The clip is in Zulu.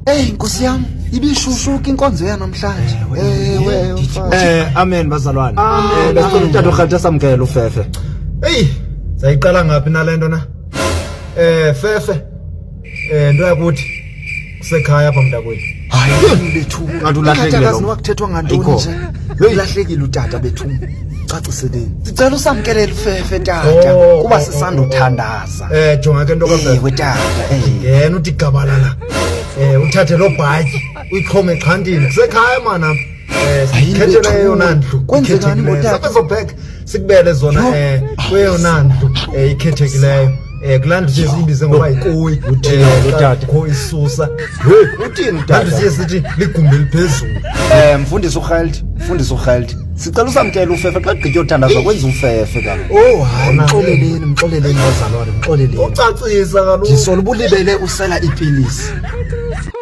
Hey Nkosi yami, ibishushuka inkonzo yanamhlanje. Amen bazalwane. Besicela utata uGatha samkele uFefe. Hey, sayiqala ngapi nalento na? Fefe. Into yakuthi kusekhaya apha mntakwethu. Hayi bethu, Kanti ulahlekile lo. Wakuthethwa ngantoni nje? Ulahlekile utata bethu. Caciseleni. Sicela usamkelele uFefe tata kuba sisandothandaza. Jonga ke into kaFefe. Ewe tata, Yena uthi gabalala. Uthathe lo bhatyi uyixhome exhantini kusekhaya mana. Sikhethele yona ndlu. Kwenzekani ngotata? Sapezobheka sikubele zona kweyona ndlu ikhethekileyo. Kulandlu nje siyibize ngoba yikuyi. Uthini utata? Kho isusa. Uthini Kanti tata? siye sithi ligumbi eliphezulu. Mfundisi uGatha. Sicela usamkele uFefe xa gqitya uthandazwa kwenza uFefe kaloku. Oh, hayi Mxoleleni bazalwane, mxoleleni. ucacisa kaloku. Ngisola ubulibele usela ipilisi.